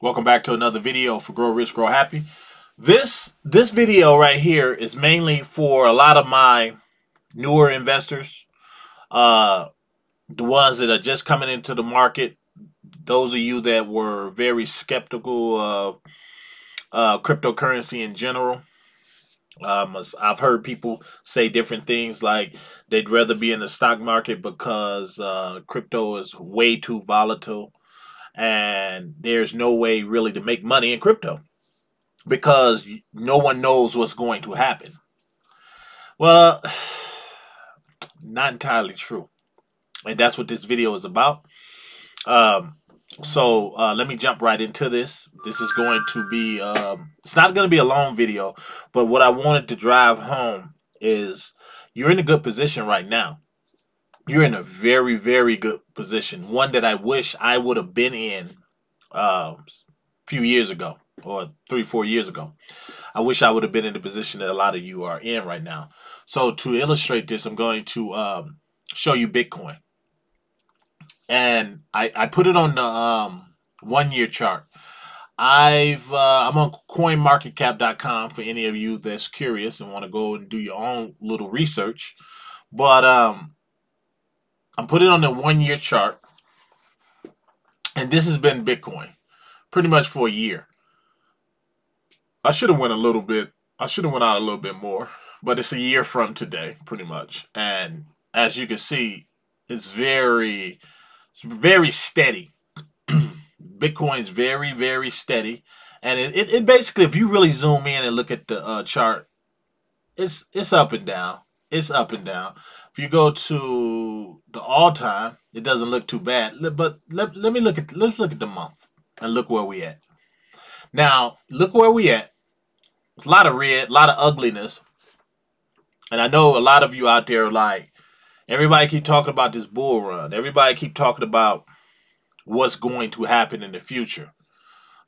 Welcome back to another video for Grow Rich, Grow Happy. This video right here is mainly for a lot of my newer investors, uh, the ones that are just coming into the market. Those of you that were very skeptical of cryptocurrency in general. I've heard people say different things like they'd rather be in the stock market because crypto is way too volatile and there's no way really to make money in crypto because no one knows what's going to happen. Well, not entirely true. And that's what this video is about. Um, so let me jump right into this. This is going to be, it's not going to be a long video, but what I wanted to drive home is you're in a good position right now. You're in a very, very good position. One that I wish I would have been in a few years ago or 3-4 years ago. I wish I would have been in the position that a lot of you are in right now. So to illustrate this, I'm going to show you Bitcoin. And I put it on the 1-year chart. I'm on coinmarketcap.com for any of you that's curious and want to go and do your own little research. But I'm putting it on the 1-year chart. And this has been Bitcoin pretty much for a year. I should have went a little bit. I should have went out a little bit more, but it's a year from today, pretty much. And as you can see, it's very steady. Bitcoin's very, very steady, and it basically, if you really zoom in and look at the chart, it's up and down. It's up and down. If you go to the all time, it doesn't look too bad. But let's look at the month and look where we at. Now look where we at. It's a lot of red, a lot of ugliness. And I know a lot of you out there are like, everybody keep talking about this bull run. Everybody keep talking about what's going to happen in the future,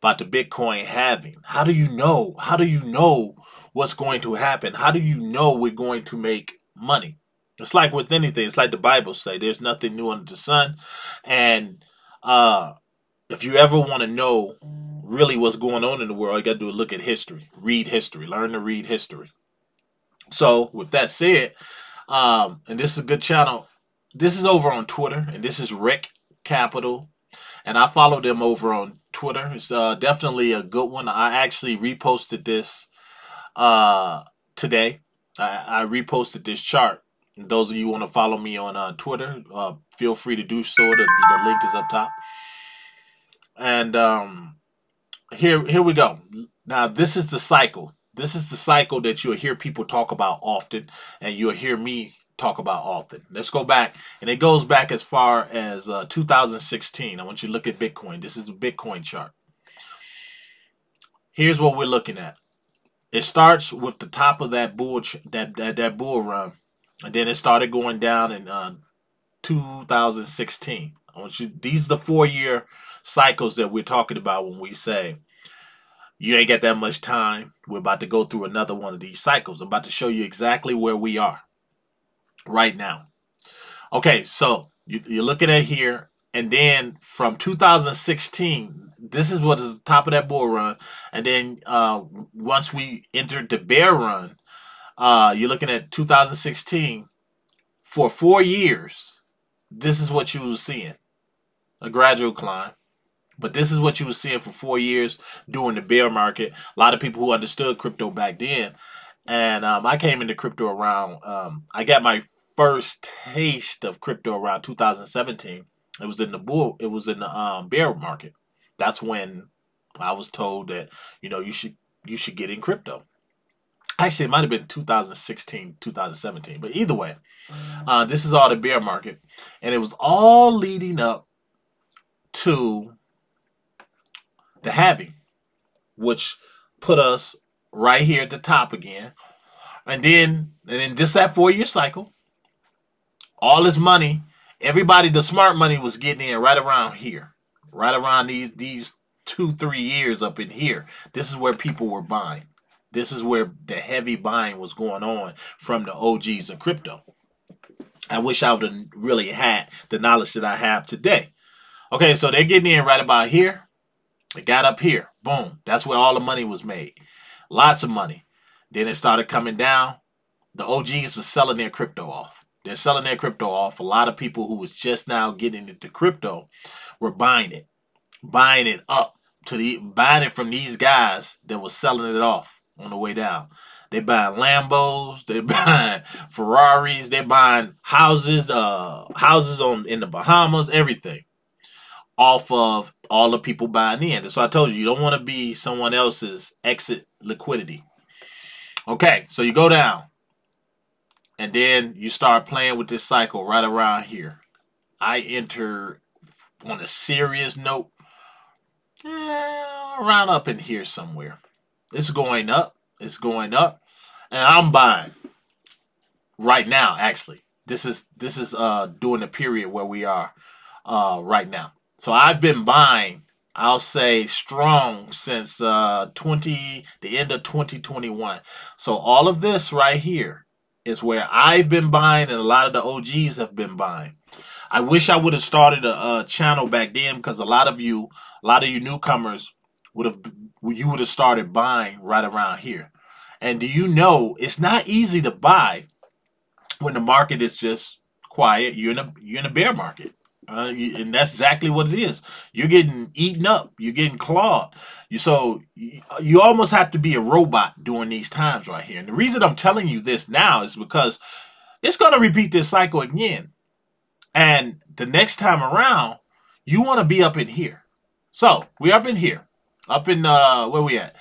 about the Bitcoin halving. How do you know? How do you know what's going to happen? How do you know we're going to make money? It's like with anything. It's like the Bible say, there's nothing new under the sun. And if you ever want to know really what's going on in the world, you got to do a look at history. Read history. Learn to read history. So with that said, and this is a good channel. This is over on Twitter, and this is Rick Capital, and I follow them over on Twitter. It's definitely a good one. I actually reposted this today. I reposted this chart. And those of you who want to follow me on Twitter, feel free to do so. The link is up top. And here we go. Now this is the cycle. This is the cycle that you'll hear people talk about often, and you'll hear me talk about often. Let's go back, and it goes back as far as 2016. I want you to look at Bitcoin. This is the Bitcoin chart. Here's what we're looking at. It starts with the top of that bull that bull run, and then it started going down in 2016. I want you. These are the 4-year cycles that we're talking about when we say you ain't got that much time. We're about to go through another one of these cycles. I'm about to show you exactly where we are right now. Okay, so you're looking at here, and then from 2016, this is what is the top of that bull run, and then once we entered the bear run, you're looking at 2016. For 4 years, this is what you was seeing, a gradual climb. But this is what you were seeing for 4 years during the bear market. A lot of people who understood crypto back then. And I came into crypto around, I got my first taste of crypto around 2017. It was in the bear market. That's when I was told that, you should get in crypto. Actually, it might have been 2016, 2017. But either way, this is all the bear market. And it was all leading up to the halving, which put us right here at the top again. And then this that 4-year cycle, all this money, everybody, the smart money was getting in right around here, right around these 2-3 years up in here. This is where people were buying. This is where the heavy buying was going on from the OGs of crypto. I wish I would have really had the knowledge that I have today. Okay, so they're getting in right about here. It got up here. Boom. That's where all the money was made. Lots of money. Then it started coming down. The OGs were selling their crypto off. They're selling their crypto off. A lot of people who was just now getting into crypto were buying it up buying it from these guys that was selling it off on the way down. They buying Lambos, they buying Ferraris, they buying houses, in the Bahamas, everything off of all the people buying in. So I told you don't want to be someone else's exit liquidity. Okay, so you go down. And then you start playing with this cycle right around here. I enter on a serious note around up in here somewhere. It's going up. It's going up. And I'm buying right now, actually. This is during the period where we are right now. So I've been buying, I'll say, strong since the end of 2021. So all of this right here is where I've been buying and a lot of the OGs have been buying. I wish I would have started a channel back then, because a lot of you newcomers would have started buying right around here. And do you know it's not easy to buy when the market is just quiet? You're in a bear market. And that's exactly what it is. You're getting eaten up. You're getting clawed. You almost have to be a robot during these times right here. And the reason I'm telling you this now is because it's going to repeat this cycle again. And the next time around, you want to be up in here. So we're up in here. Up in, where we at?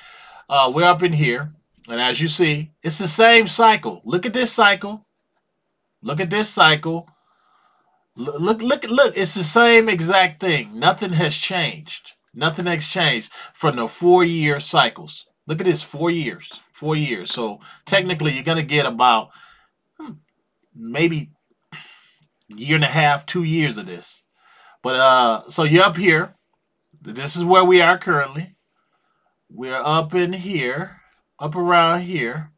We're up in here. And as you see, it's the same cycle. Look at this cycle. Look at this cycle. Look, it's the same exact thing. Nothing has changed. Nothing has changed from the 4-year cycles. Look at this, 4 years. 4 years. So technically you're going to get about maybe a year and a half, 2 years of this. But so you're up here. This is where we are currently. We're up in here, up around here.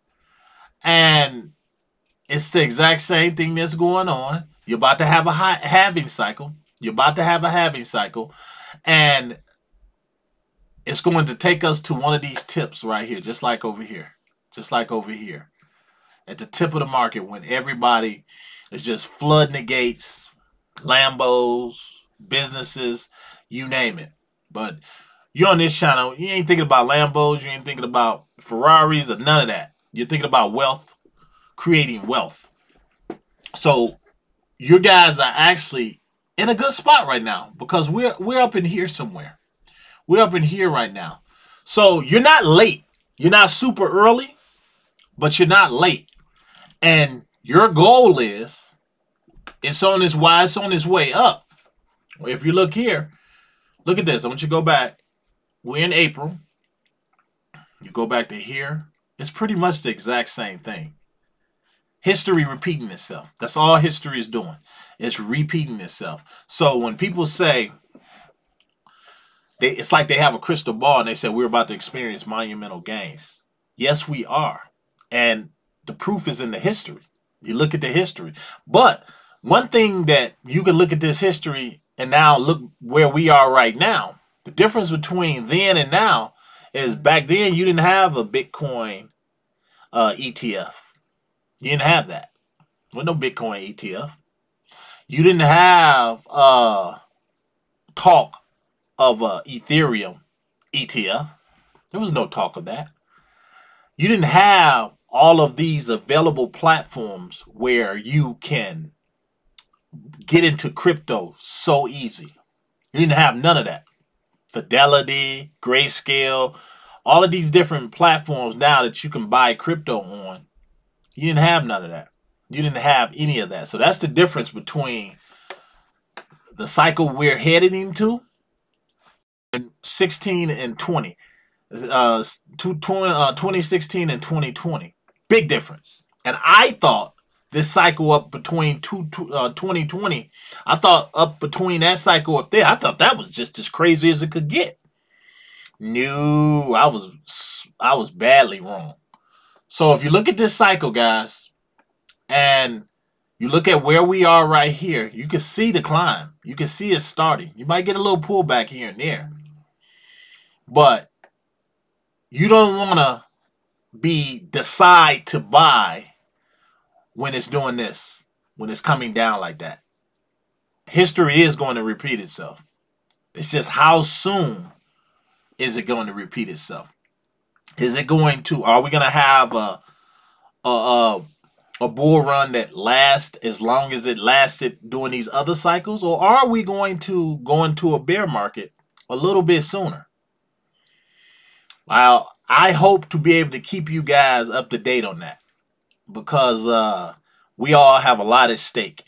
And it's the exact same thing that's going on. You're about to have a halving cycle. You're about to have a halving cycle. And it's going to take us to one of these tips right here, just like over here. Just like over here. At the tip of the market when everybody is just flooding the gates, Lambos, businesses, you name it. But you're on this channel, you ain't thinking about Lambos, you ain't thinking about Ferraris or none of that. You're thinking about wealth, creating wealth. So you guys are actually in a good spot right now because we're up in here somewhere. We're up in here right now. So you're not late. You're not super early, but you're not late. And your goal is, it's on its way up. If you look here, look at this. I want you to go back. We're in April. You go back to here. It's pretty much the exact same thing. History repeating itself. That's all history is doing. It's repeating itself. So when people say, it's like they have a crystal ball and they say we're about to experience monumental gains. Yes, we are. And the proof is in the history. You look at the history. But one thing that you can look at this history and now look where we are right now. The difference between then and now is back then you didn't have a Bitcoin ETF. You didn't have that. There was no Bitcoin ETF. You didn't have talk of Ethereum ETF. There was no talk of that. You didn't have all of these available platforms where you can get into crypto so easy. You didn't have none of that. Fidelity, Grayscale, all of these different platforms now that you can buy crypto on. You didn't have none of that. You didn't have any of that. So that's the difference between the cycle we're heading into in 16 and 20. 2016 and 2020. Big difference. And I thought this cycle up between 2020, I thought up between that cycle up there, I thought that was just as crazy as it could get. No, I was badly wrong. So if you look at this cycle, guys, and you look at where we are right here, you can see the climb. You can see it starting. You might get a little pullback here and there. But you don't want to decide to buy when it's doing this, when it's coming down like that. History is going to repeat itself. It's just how soon is it going to repeat itself? Is it going to? Are we going to have a bull run that lasts as long as it lasted during these other cycles, or are we going to go into a bear market a little bit sooner? Well, I hope to be able to keep you guys up to date on that, because we all have a lot at stake.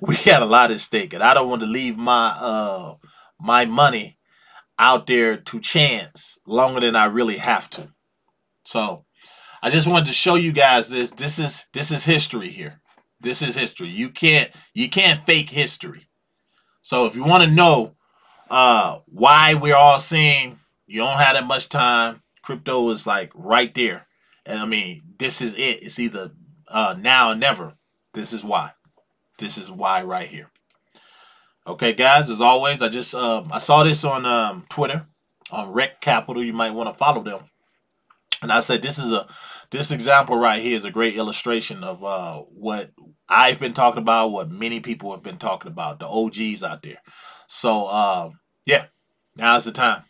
We got a lot at stake, and I don't want to leave my my money out there to chance longer than I really have to. So I just wanted to show you guys this. This is history here. This is history. You can't fake history. So if you want to know why we're all saying you don't have that much time, crypto is like right there. And I mean, this is it. It's either now or never. This is why. This is why right here. Okay, guys, as always, I saw this on Twitter, on Rec Capital. You might want to follow them. And I said this example right here is a great illustration of what I've been talking about, what many people have been talking about, the OGs out there. So yeah, now's the time.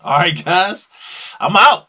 All right, guys, I'm out.